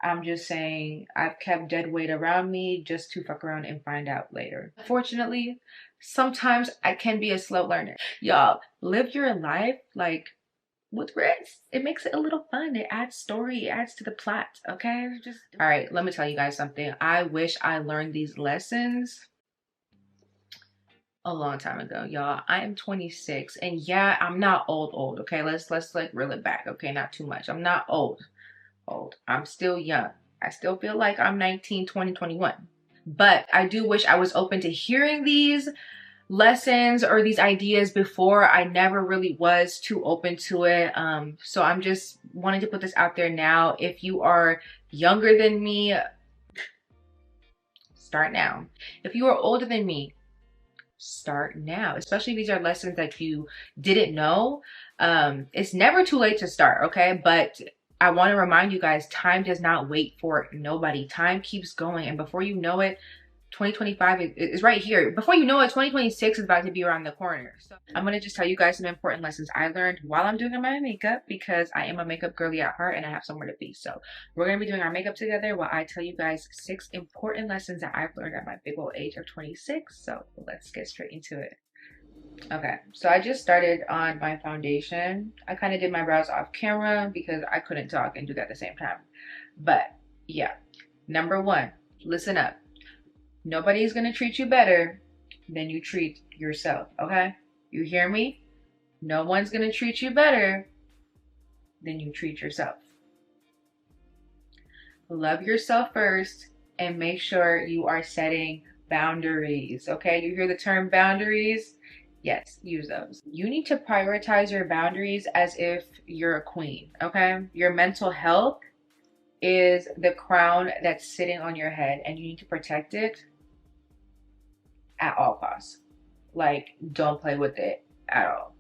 I'm just saying I've kept dead weight around me just to fuck around and find out later. Fortunately, sometimes I can be a slow learner. Y'all, live your life like with risk. It makes it a little fun. It adds story, it adds to the plot, okay? Just all right, let me tell you guys something. I wish I learned these lessons a long time ago, y'all. I am 26, and yeah, I'm not old, okay? Let's like reel it back, okay? Not too much. I'm not old. I'm still young. I still feel like I'm 19, 20, 21. But I do wish I was open to hearing these lessons or these ideas before. I never really was too open to it. So I'm just wanting to put this out there now. If you are younger than me, start now. If you are older than me, start now. Especially if these are lessons that you didn't know. It's never too late to start, okay? But I want to remind you guys, time does not wait for nobody. Time keeps going, and before you know it, 2025 is right here. Before you know it, 2026 is about to be around the corner. So I'm going to just tell you guys some important lessons I learned while I'm doing my makeup, because I am a makeup girly at heart and I have somewhere to be. So we're going to be doing our makeup together while I tell you guys 6 important lessons that I've learned at my big old age of 26. So let's get straight into it. Okay, so I just started on my foundation. I kind of did my brows off camera because I couldn't talk and do that at the same time. But yeah, number 1, listen up. Nobody's gonna treat you better than you treat yourself, okay? You hear me? No one's gonna treat you better than you treat yourself. Love yourself first and make sure you are setting boundaries, okay? You hear the term boundaries? Yes, use those. You need to prioritize your boundaries as if you're a queen, okay? Your mental health is the crown that's sitting on your head, and you need to protect it at all costs. Like, don't play with it at all.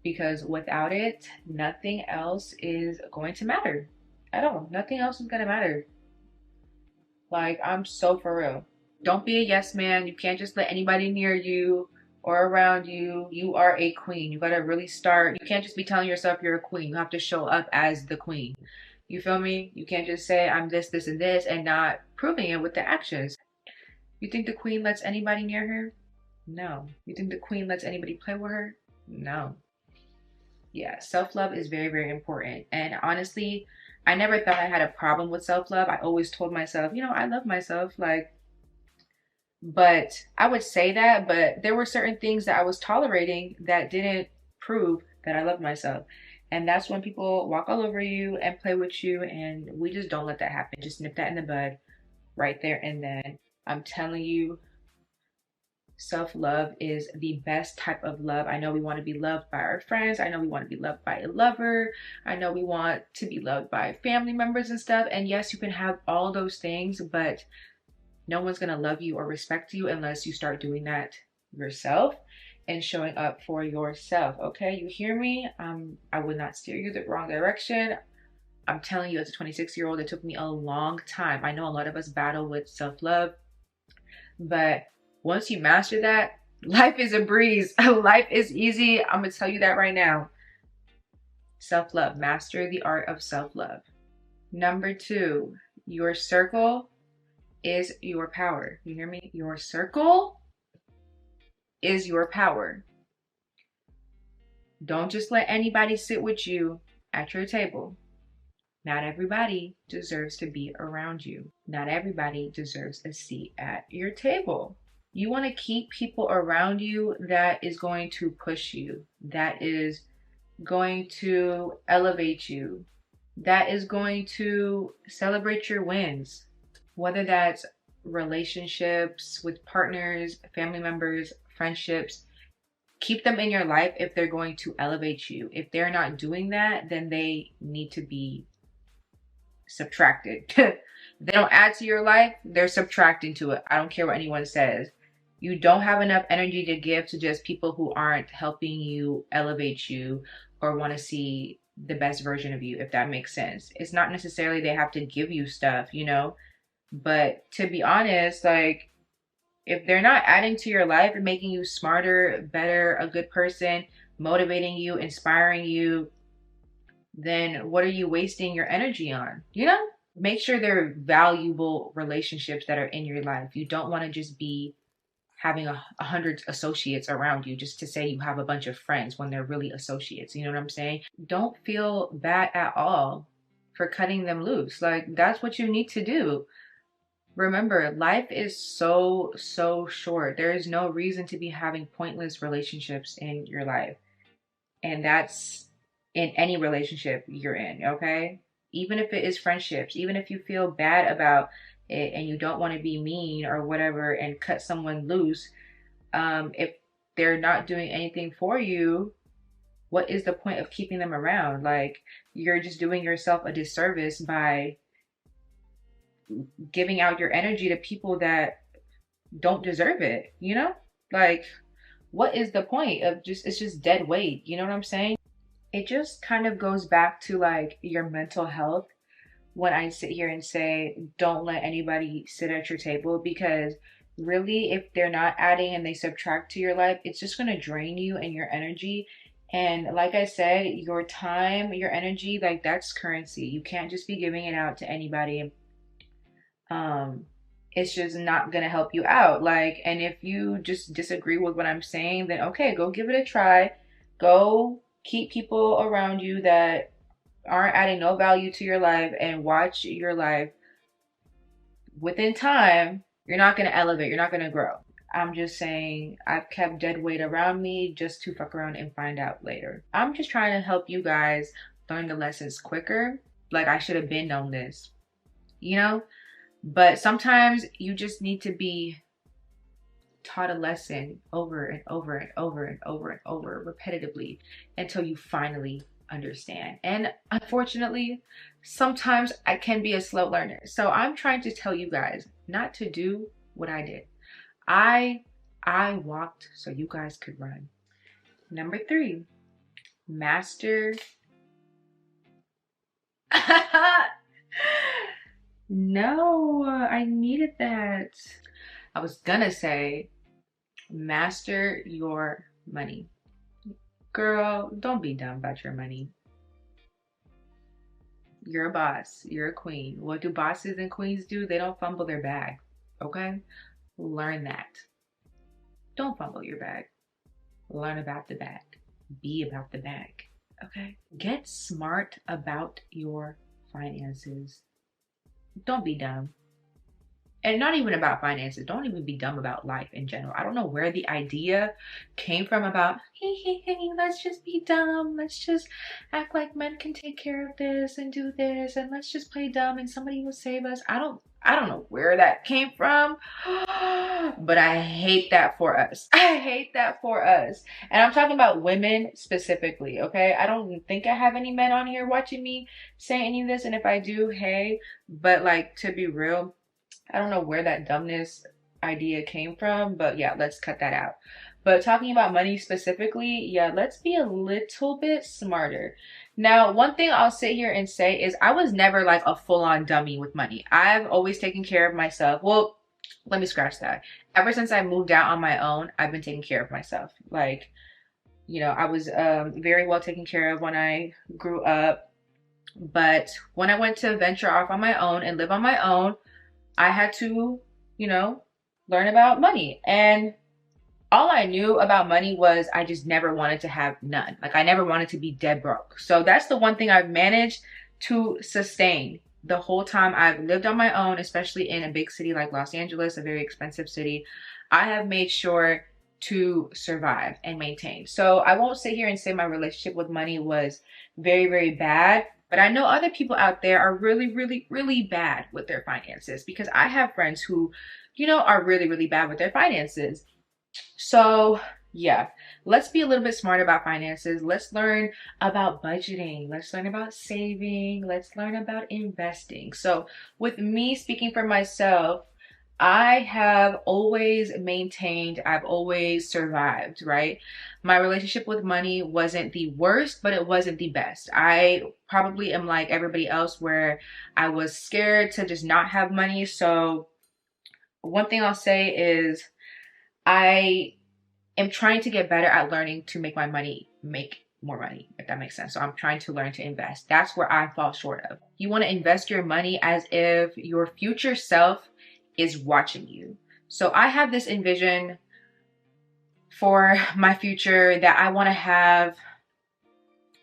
Because without it, nothing else is going to matter at all. Nothing else is going to matter. Like, I'm so for real. Don't be a yes man. You can't just let anybody near you or around you. You are a queen. You gotta really start. You can't just be telling yourself you're a queen. You have to show up as the queen. You feel me? You can't just say I'm this, this, and this and not proving it with the actions. You think the queen lets anybody near her? No. You think the queen lets anybody play with her? No. Yeah, self-love is very, very important. And honestly, I never thought I had a problem with self-love. I always told myself, you know, I love myself. Like, but I would say that, but there were certain things that I was tolerating that didn't prove that I loved myself. And that's when people walk all over you and play with you, and we just don't let that happen. Just nip that in the bud right there and then. I'm telling you, self-love is the best type of love. I know we want to be loved by our friends. I know we want to be loved by a lover. I know we want to be loved by family members and stuff. And yes, you can have all those things, but no one's going to love you or respect you unless you start doing that yourself and showing up for yourself. Okay, you hear me? I would not steer you the wrong direction. I'm telling you, as a 26-year-old, it took me a long time. I know a lot of us battle with self-love, but once you master that, life is a breeze. Life is easy. I'm going to tell you that right now. Self-love. Master the art of self-love. Number 2, your circle is your power. You hear me? Your circle is your power. Don't just let anybody sit with you at your table. Not everybody deserves to be around you. Not everybody deserves a seat at your table. You want to keep people around you that is going to push you, that is going to elevate you, that is going to celebrate your wins. Whether that's relationships with partners, family members, friendships, keep them in your life if they're going to elevate you. If they're not doing that, then they need to be subtracted. They don't add to your life, they're subtracting to it. I don't care what anyone says. You don't have enough energy to give to just people who aren't helping you elevate you or want to see the best version of you, if that makes sense. It's not necessarily they have to give you stuff, you know? But to be honest, like, if they're not adding to your life and making you smarter, better, a good person, motivating you, inspiring you, then what are you wasting your energy on? You know? Make sure they're valuable relationships that are in your life. You don't want to just be having 100 associates around you just to say you have a bunch of friends when they're really associates. You know what I'm saying? Don't feel bad at all for cutting them loose. Like, that's what you need to do. Remember, life is so short. There is no reason to be having pointless relationships in your life. And that's in any relationship you're in, okay? Even if it is friendships, even if you feel bad about it and you don't want to be mean or whatever and cut someone loose, if they're not doing anything for you, what is the point of keeping them around? Like, you're just doing yourself a disservice by giving out your energy to people that don't deserve it, you know? Like, what is the point of just, it's just dead weight, you know what I'm saying? It just kind of goes back to like your mental health when I sit here and say, don't let anybody sit at your table, because really, if they're not adding and they subtract to your life, it's just going to drain you and your energy. And like I said, your time, your energy, like that's currency. You can't just be giving it out to anybody. Um, it's just not going to help you out. Like, and if you just disagree with what I'm saying, then okay, go give it a try. Go keep people around you that aren't adding no value to your life and watch your life. Within time, you're not going to elevate, you're not going to grow. I'm just saying, I've kept dead weight around me just to fuck around and find out later. I'm just trying to help you guys learn the lessons quicker. Like, I should have been known this, you know? But sometimes you just need to be taught a lesson over and over and over and over and over repetitively until you finally understand. And unfortunately, sometimes I can be a slow learner. So I'm trying to tell you guys not to do what I did. I walked so you guys could run. Number 3, master. No, I needed that. I was gonna say master your money. Girl, don't be dumb about your money. You're a boss. You're a queen. What do bosses and queens do? They don't fumble their bag. Okay? Learn that. Don't fumble your bag. Learn about the bag. Be about the bag. Okay? Get smart about your finances. Don't be dumb. And not even about finances. Don't even be dumb about life in general. I don't know where the idea came from about, hey, let's just be dumb. Let's just act like men can take care of this and do this, and let's just play dumb and somebody will save us. I don't know where that came from, but I hate that for us. I hate that for us. And I'm talking about women specifically, okay? I don't think I have any men on here watching me say any of this, and if I do, hey, but like, to be real, I don't know where that dumbness idea came from, but yeah, let's cut that out. But talking about money specifically, yeah, let's be a little bit smarter. Now, one thing I'll sit here and say is I was never like a full-on dummy with money. I've always taken care of myself. Well, let me scratch that. Ever since I moved out on my own, I've been taking care of myself. Like, you know, I was very well taken care of when I grew up. But when I went to venture off on my own and live on my own, I had to, you know, learn about money. And all I knew about money was I just never wanted to have none. Like, I never wanted to be dead broke. So that's the one thing I've managed to sustain the whole time I've lived on my own, especially in a big city like Los Angeles, a very expensive city. I have made sure to survive and maintain. So I won't sit here and say my relationship with money was very bad. But I know other people out there are really bad with their finances, because I have friends who, you know, are really bad with their finances. So yeah, let's be a little bit smart about finances. Let's learn about budgeting. Let's learn about saving. Let's learn about investing. So with me speaking for myself, I have always maintained, I've always survived, right? My relationship with money wasn't the worst, but it wasn't the best. I probably am like everybody else where I was scared to just not have money. So one thing I'll say is I am trying to get better at learning to make my money make more money, if that makes sense. So I'm trying to learn to invest. That's where I fall short of. You want to invest your money as if your future self is watching you. So I have this envision for my future that I want to have,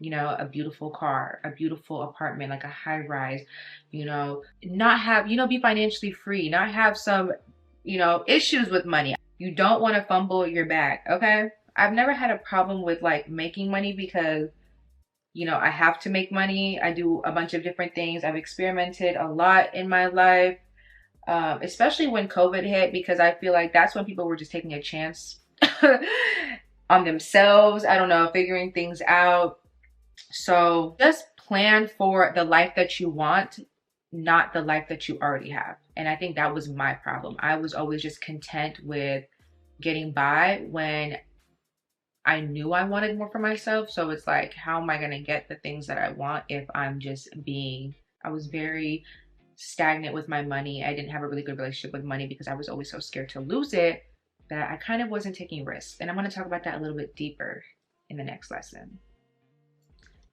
you know, a beautiful car, a beautiful apartment, like a high rise, you know, not have, you know, be financially free, not have some, you know, issues with money. You don't want to fumble your bag, okay? I've never had a problem with like making money because, you know, I have to make money. I do a bunch of different things. I've experimented a lot in my life, especially when COVID hit, because I feel like that's when people were just taking a chance on themselves. I don't know, figuring things out. So just plan for the life that you want, not the life that you already have. And I think that was my problem. I was always just content with getting by when I knew I wanted more for myself. So it's like, how am I going to get the things that I want if I'm just being, I was very stagnant with my money. I didn't have a really good relationship with money because I was always so scared to lose it that I kind of wasn't taking risks. And I'm going to talk about that a little bit deeper in the next lesson.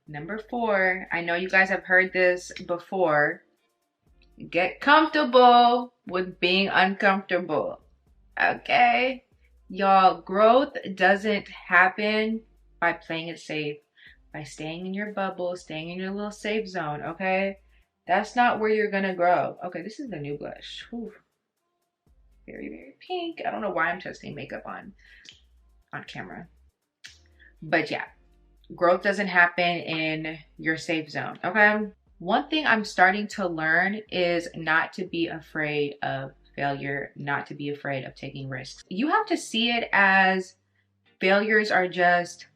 Number 4, I know you guys have heard this before. Get comfortable with being uncomfortable. Okay? Y'all, growth doesn't happen by playing it safe, by staying in your bubble, staying in your little safe zone, okay? That's not where you're gonna grow. Okay, this is the new blush. Whew. Very, very pink. I don't know why I'm testing makeup on camera. But yeah, growth doesn't happen in your safe zone, okay? One thing I'm starting to learn is not to be afraid of failure, not to be afraid of taking risks. You have to see it as failures are just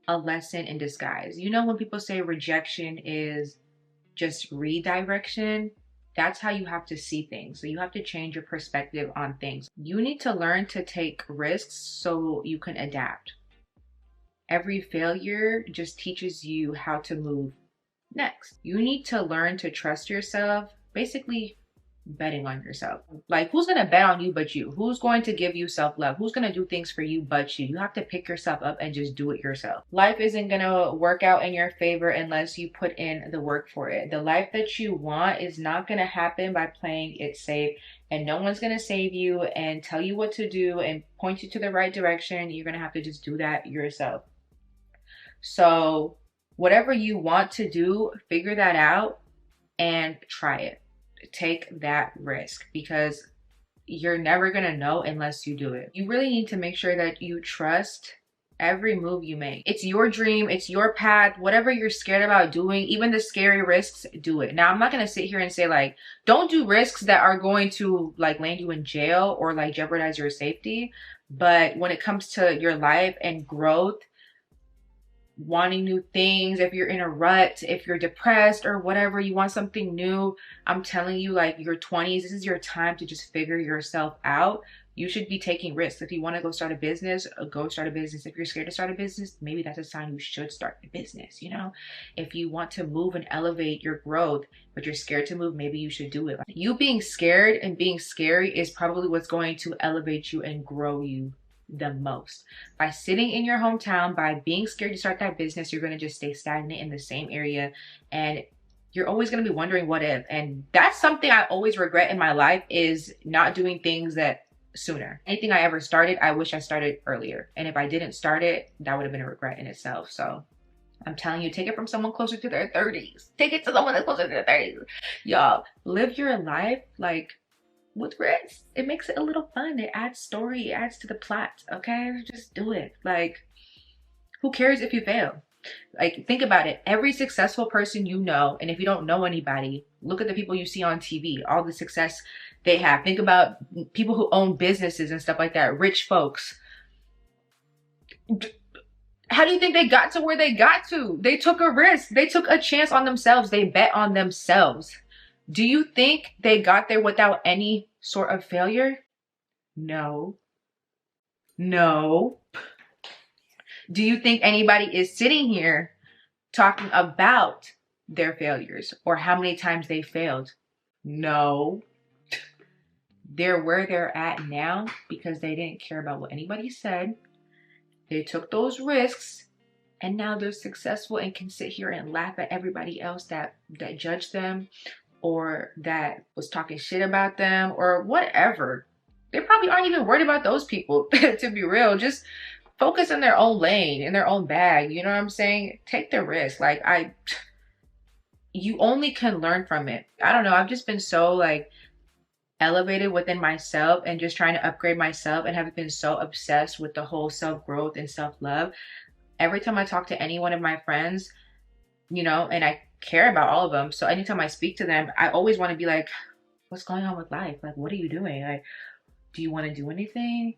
a lesson in disguise. You know, when people say rejection is just redirection, that's how you have to see things. So you have to change your perspective on things. You need to learn to take risks so you can adapt. Every failure just teaches you how to move next. You need to learn to trust yourself, basically betting on yourself. Like, who's gonna bet on you but you? Who's going to give you self-love? Who's gonna do things for you but you? You have to pick yourself up and just do it yourself. Life isn't gonna work out in your favor unless you put in the work for it. The life that you want is not gonna happen by playing it safe, and no one's gonna save you and tell you what to do and point you to the right direction. You're gonna have to just do that yourself. So whatever you want to do, figure that out and try it. Take that risk because you're never gonna know unless you do it. You really need to make sure that you trust every move you make. It's your dream, it's your path, whatever you're scared about doing, even the scary risks, do it. Now, I'm not gonna sit here and say like, don't do risks that are going to like land you in jail or like jeopardize your safety. But when it comes to your life and growth, wanting new things, if you're in a rut, if you're depressed or whatever, you want something new, I'm telling you, like, your 20s, this is your time to just figure yourself out. You should be taking risks. If you want to go start a business, go start a business. If you're scared to start a business, maybe that's a sign you should start a business, you know? If you want to move and elevate your growth, but you're scared to move, maybe you should do it. Like, you being scared and being scary is probably what's going to elevate you and grow you the most. By sitting in your hometown, by being scared to start that business, you're going to just stay stagnant in the same area, and you're always going to be wondering what if. And that's something I always regret in my life, is not doing things that sooner. Anything I ever started, I wish I started earlier, and if I didn't start it, that would have been a regret in itself. So I'm telling you, take it from someone closer to their 30s. Take it to someone that's closer to their 30s. Y'all, live your life like with risks. It makes it a little fun. It adds story, it adds to the plot, okay? Just do it. Like, who cares if you fail? Like, think about it. Every successful person you know, and if you don't know anybody, look at the people you see on TV, all the success they have. Think about people who own businesses and stuff like that, rich folks. How do you think they got to where they got to? They took a risk. They took a chance on themselves. They bet on themselves. Do you think they got there without any sort of failure? No. No. Do you think anybody is sitting here talking about their failures or how many times they failed? No. They're where they're at now because they didn't care about what anybody said. They took those risks and now they're successful and can sit here and laugh at everybody else that judged them or that was talking shit about them or whatever. They probably aren't even worried about those people, to be real. Just focus in their own lane, in their own bag. You know what I'm saying? Take the risk. Like, you only can learn from it. I don't know. I've just been so like elevated within myself and just trying to upgrade myself, and have been so obsessed with the whole self-growth and self-love. Every time I talk to any one of my friends, you know, and I care about all of them. So anytime I speak to them, I always want to be like, what's going on with life? Like, what are you doing? Like, do you want to do anything?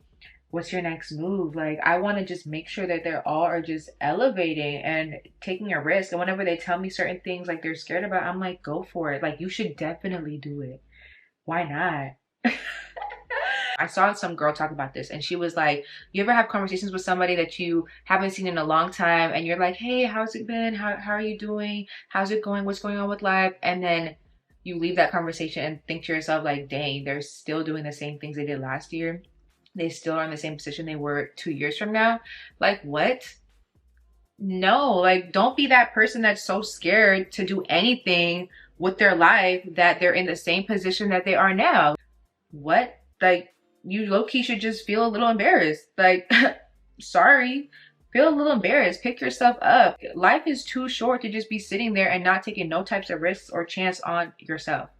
What's your next move? Like, I want to just make sure that they're all are just elevating and taking a risk. And whenever they tell me certain things like they're scared about, I'm like, go for it. Like, you should definitely do it. Why not? I saw some girl talk about this, and she was like, you ever have conversations with somebody that you haven't seen in a long time, and you're like, hey, how's it been? How are you doing? How's it going? What's going on with life? And then you leave that conversation and think to yourself like, dang, they're still doing the same things they did last year. They still are in the same position they were 2 years from now. Like, what? No, like, don't be that person that's so scared to do anything with their life that they're in the same position that they are now. What? Like, you low-key should just feel a little embarrassed. Like, sorry, feel a little embarrassed. Pick yourself up. Life is too short to just be sitting there and not taking no types of risks or chance on yourself,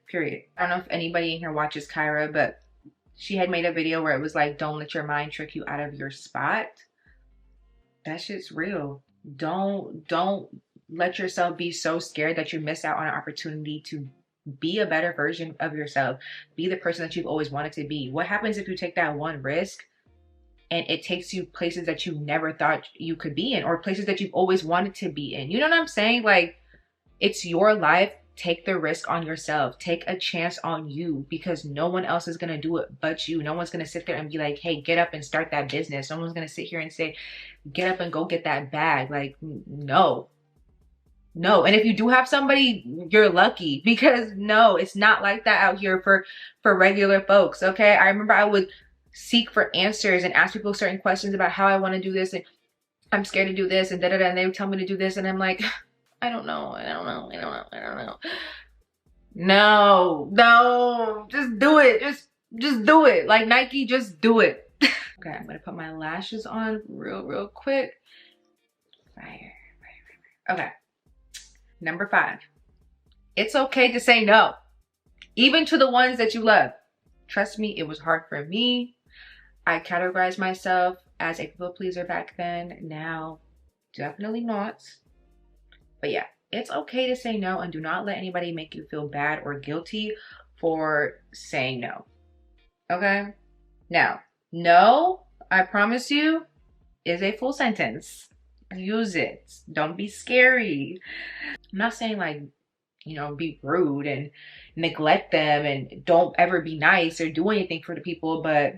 period. I don't know if anybody in here watches Kyra, but she had made a video where it was like, don't let your mind trick you out of your spot. That shit's real. Don't let yourself be so scared that you miss out on an opportunity to be a better version of yourself. Be the person that you've always wanted to be. What happens if you take that one risk and it takes you places that you never thought you could be in, or places that you've always wanted to be in? You know what I'm saying? Like, it's your life. Take the risk on yourself. Take a chance on you, because no one else is going to do it but you. No one's going to sit there and be like, hey, get up and start that business. No one's going to sit here and say, get up and go get that bag. Like, no. No. And if you do have somebody, you're lucky, because no, it's not like that out here for regular folks. Okay. I remember I would seek for answers and ask people certain questions about how I want to do this, and I'm scared to do this, and da da da. And they would tell me to do this, and I'm like, I don't know. No, just do it. Just do it. Like Nike, just do it. Okay, I'm gonna put my lashes on real quick. Fire. Okay. Number 5. It's okay to say no, even to the ones that you love. Trust me, it was hard for me. I categorized myself as a people pleaser back then. Now, definitely not. But yeah, it's okay to say no, and do not let anybody make you feel bad or guilty for saying no. Okay? Now, no, I promise you, is a full sentence. Use it. Don't be scary. I'm not saying like, you know, be rude and neglect them and don't ever be nice or do anything for the people, but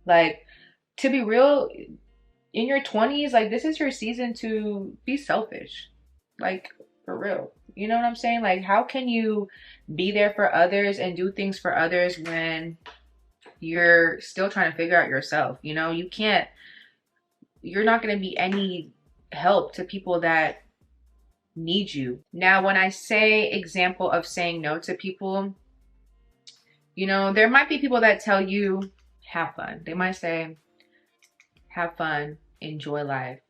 like, to be real, in your 20s, like, this is your season to be selfish. Like, for real. You know what I'm saying? Like, how can you be there for others and do things for others when you're still trying to figure out yourself? You know, you're not going to be any help to people that need you. Now, when I say example of saying no to people, you know, there might be people that tell you, have fun. They might say, have fun, enjoy life.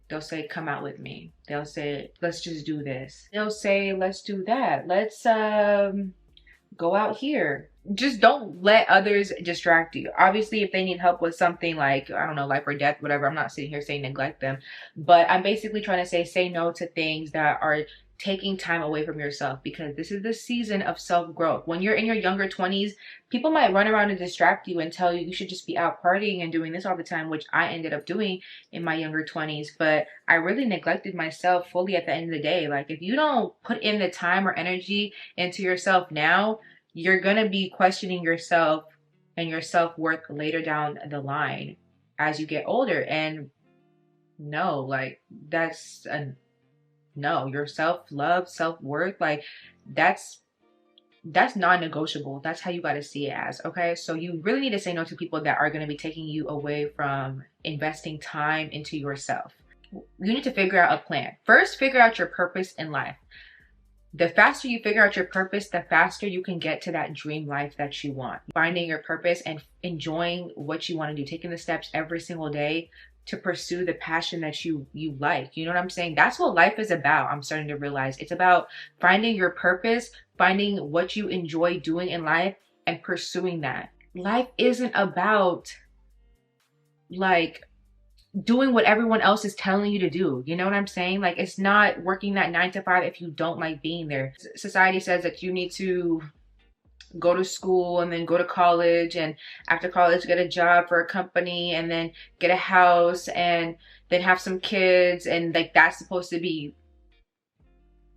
They'll say, come out with me. They'll say, let's just do this. They'll say, let's do that. Let's go out here. Just don't let others distract you. Obviously, if they need help with something like, I don't know, life or death, whatever, I'm not sitting here saying neglect them. But I'm basically trying to say no to things that are taking time away from yourself, because this is the season of self-growth. When you're in your younger 20s, people might run around and distract you and tell you should just be out partying and doing this all the time, which I ended up doing in my younger 20s. But I really neglected myself fully at the end of the day. Like, if you don't put in the time or energy into yourself now, you're going to be questioning yourself and your self-worth later down the line as you get older. And no, like, that's a no. Your self-love, self-worth, like, that's non-negotiable. That's how you got to see it as. Okay, so you really need to say no to people that are going to be taking you away from investing time into yourself. You need to figure out a plan. First, figure out your purpose in life. The faster you figure out your purpose, the faster you can get to that dream life that you want. Finding your purpose and enjoying what you want to do, taking the steps every single day to pursue the passion that you like. You know what I'm saying? That's what life is about. I'm starting to realize it's about finding your purpose, finding what you enjoy doing in life and pursuing that. Life isn't about like doing what everyone else is telling you to do. You know what I'm saying? Like, it's not working that 9 to 5 if you don't like being there. Society says that you need to go to school and then go to college, and after college get a job for a company, and then get a house, and then have some kids, and like that's supposed to be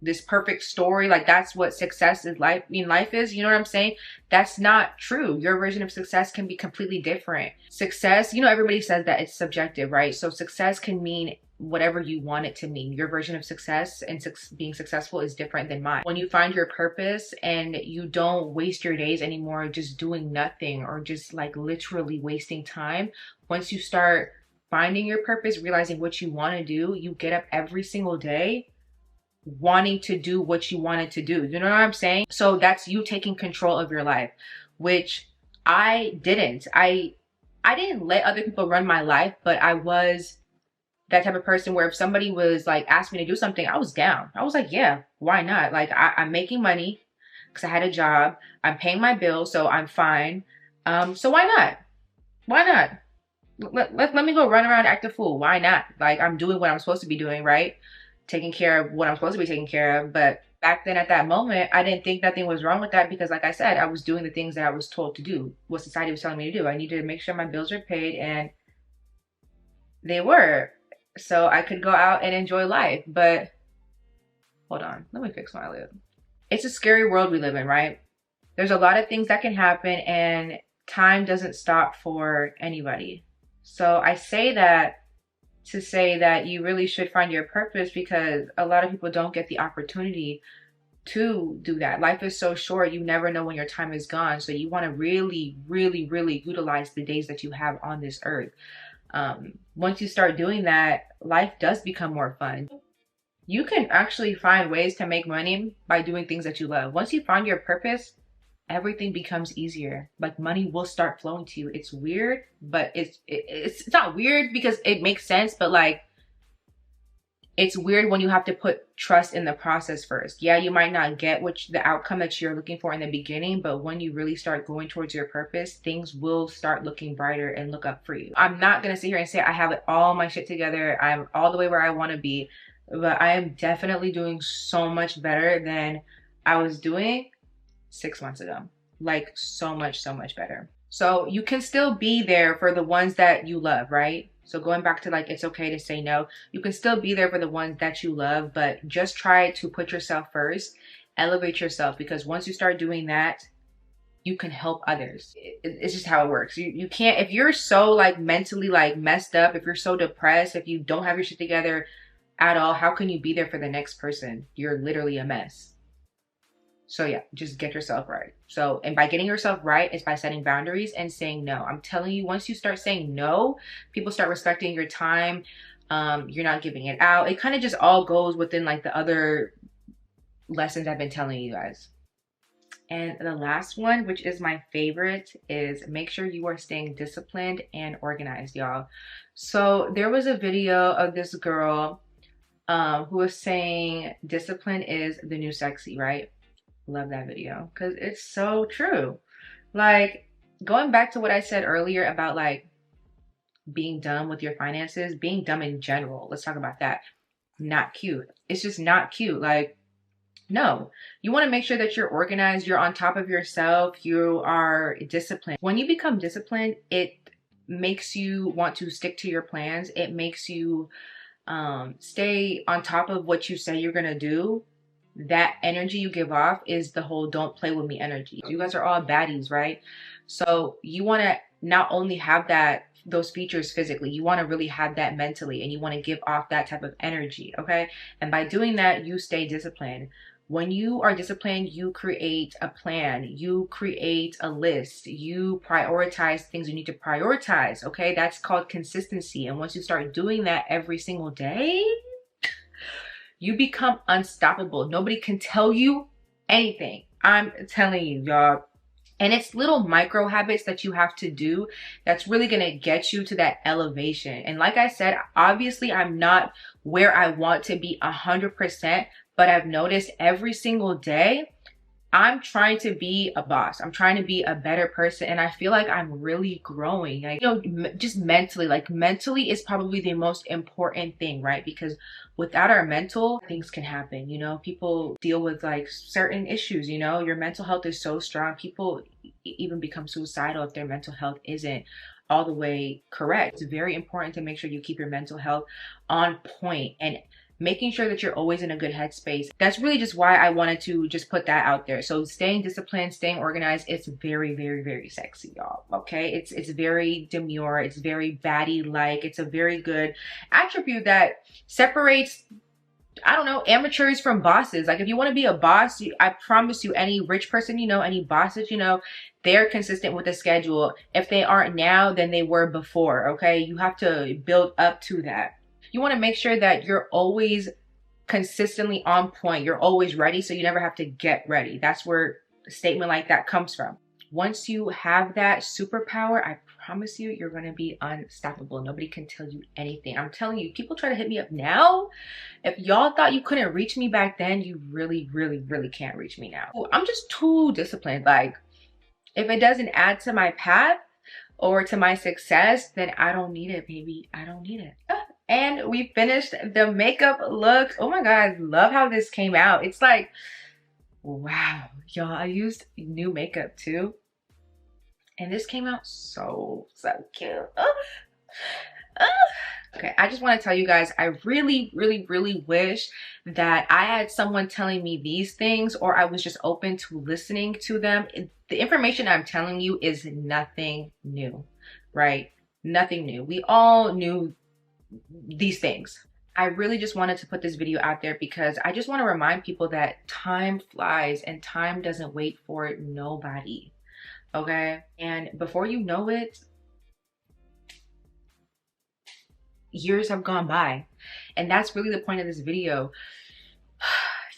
this perfect story. Like, that's what success is like. I mean, life is, you know what I'm saying? That's not true. Your version of success can be completely different. Success, you know, everybody says that it's subjective, right? So success can mean whatever you want it to mean. Your version of success and being successful is different than mine. When you find your purpose and you don't waste your days anymore just doing nothing, or just like literally wasting time, once you start finding your purpose, realizing what you want to do, you get up every single day wanting to do what you wanted to do. You know what I'm saying? So that's you taking control of your life, which I didn't. I didn't let other people run my life, but I was that type of person where if somebody was like asked me to do something, I was down. I was like, yeah, why not? Like, I'm making money because I had a job. I'm paying my bills, so I'm fine. So why not? Why not? Let me go run around and act a fool. Why not? Like, I'm doing what I'm supposed to be doing, right? Taking care of what I'm supposed to be taking care of. But back then at that moment, I didn't think nothing was wrong with that, because like I said, I was doing the things that I was told to do, what society was telling me to do. I needed to make sure my bills were paid, and they were, so I could go out and enjoy life. But hold on, let me fix my lip. It's a scary world we live in, right? There's a lot of things that can happen, and time doesn't stop for anybody. So I say that to say that you really should find your purpose, because a lot of people don't get the opportunity to do that. Life is so short, you never know when your time is gone. So you want to really, really, really utilize the days that you have on this earth. Once you start doing that, life does become more fun. You can actually find ways to make money by doing things that you love. Once you find your purpose, everything becomes easier. Like, money will start flowing to you. It's weird, but it's not weird because it makes sense, but like, it's weird when you have to put trust in the process first. Yeah, you might not get the outcome that you're looking for in the beginning, but when you really start going towards your purpose, things will start looking brighter and look up for you. I'm not gonna sit here and say I have all my shit together, I'm all the way where I want to be, but I am definitely doing so much better than I was doing 6 months ago. Like, so much better. So you can still be there for the ones that you love, right? So going back to like, it's okay to say no. You can still be there for the ones that you love, but just try to put yourself first, elevate yourself, because once you start doing that, you can help others. It's just how it works. You can't, if you're so like mentally like messed up, if you're so depressed, if you don't have your shit together at all, how can you be there for the next person? You're literally a mess. So yeah, just get yourself right. So, and by getting yourself right is by setting boundaries and saying no. I'm telling you, once you start saying no, people start respecting your time. You're not giving it out. It kind of just all goes within like the other lessons I've been telling you guys. And the last one, which is my favorite, is make sure you are staying disciplined and organized, y'all. So there was a video of this girl who was saying discipline is the new sexy, right? Love that video because it's so true. Like, going back to what I said earlier about like being dumb with your finances, being dumb in general, let's talk about that. Not cute. It's just not cute. Like, no, you want to make sure that you're organized, you're on top of yourself, you are disciplined. When you become disciplined, it makes you want to stick to your plans. It makes you stay on top of what you say you're gonna do. That energy you give off is the whole don't play with me energy. You guys are all baddies, right? So you want to not only have those features physically, you want to really have that mentally, and you want to give off that type of energy, okay? And by doing that, you stay disciplined. When you are disciplined, you create a plan, you create a list, you prioritize things you need to prioritize. Okay, that's called consistency. And once you start doing that every single day, you become unstoppable. Nobody can tell you anything. I'm telling you, y'all. And it's little micro habits that you have to do that's really going to get you to that elevation. And like I said, obviously I'm not where I want to be 100%, but I've noticed every single day I'm trying to be a boss. I'm trying to be a better person, and I feel like I'm really growing. Like, you know, just mentally, like mentally is probably the most important thing, right? Because without our mental, things can happen. You know, people deal with like certain issues, you know, your mental health is so strong. People even become suicidal if their mental health isn't all the way correct. It's very important to make sure you keep your mental health on point and making sure that you're always in a good headspace. That's really just why I wanted to just put that out there. So staying disciplined, staying organized, it's very, very, very sexy, y'all. Okay, it's very demure, it's very baddie-like. It's a very good attribute that separates, I don't know, amateurs from bosses. Like if you want to be a boss, I promise you, any rich person you know, any bosses you know, they're consistent with the schedule. If they aren't now, then they were before. Okay, you have to build up to that. You want to make sure that you're always consistently on point. You're always ready, so you never have to get ready. That's where a statement like that comes from. Once you have that superpower, I promise you, you're going to be unstoppable. Nobody can tell you anything. I'm telling you, people try to hit me up now. If y'all thought you couldn't reach me back then, you really, really, really can't reach me now. I'm just too disciplined. Like, if it doesn't add to my path or to my success, then I don't need it, baby. I don't need it. And we finished the makeup look. Oh my God, I love how this came out. It's like, wow, y'all, I used new makeup too. And this came out so cute. Okay, I just want to tell you guys, I really, really, really wish that I had someone telling me these things, or I was just open to listening to them. The information I'm telling you is nothing new, right? Nothing new. We all knew these things. I really just wanted to put this video out there because I just want to remind people that time flies and time doesn't wait for nobody. Okay, and before you know it, years have gone by. And that's really the point of this video.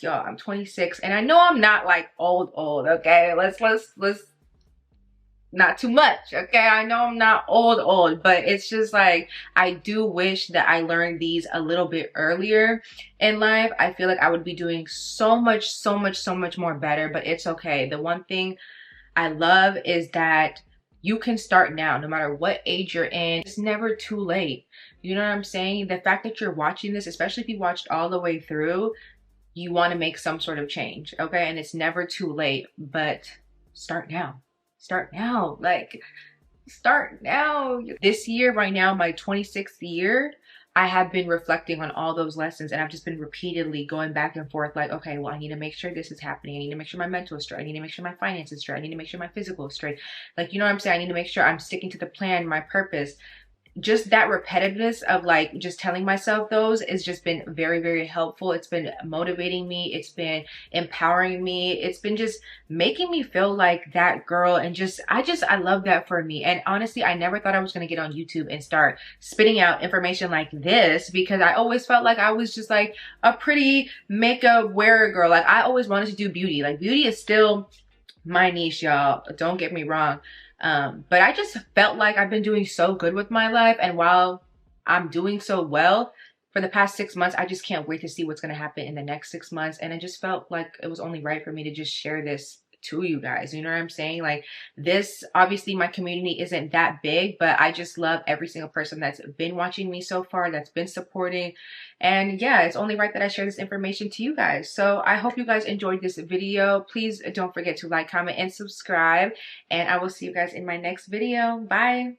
Y'all, I'm 26 and I know I'm not like old, okay? Let's not too much, okay? I know I'm not old, but it's just like, I do wish that I learned these a little bit earlier in life. I feel like I would be doing so much more better, but it's okay. The one thing I love is that you can start now, no matter what age you're in. It's never too late. You know what I'm saying? The fact that you're watching this, especially if you watched all the way through, you want to make some sort of change, okay? And it's never too late, but start now. Start now, like start now. This year, right now, my 26th year, I have been reflecting on all those lessons, and I've just been repeatedly going back and forth like, okay, well, I need to make sure this is happening. I need to make sure my mental is straight. I need to make sure my finances is straight. I need to make sure my physical is straight. Like, you know what I'm saying? I need to make sure I'm sticking to the plan, my purpose. Just that repetitiveness of like just telling myself those has just been very, very helpful. It's been motivating me. It's been empowering me. It's been just making me feel like that girl. And I love that for me. And honestly, I never thought I was going to get on YouTube and start spitting out information like this, because I always felt like I was just like a pretty makeup wearer girl. Like I always wanted to do beauty. Like beauty is still my niche, y'all. Don't get me wrong. But I just felt like I've been doing so good with my life, and while I'm doing so well for the past 6 months, I just can't wait to see what's going to happen in the next 6 months. And I just felt like it was only right for me to just share this to you guys. You know what I'm saying? Like this, obviously my community isn't that big, but I just love every single person that's been watching me so far, that's been supporting. And yeah, it's only right that I share this information to you guys. So I hope you guys enjoyed this video. Please don't forget to like, comment, and subscribe. And I will see you guys in my next video. Bye.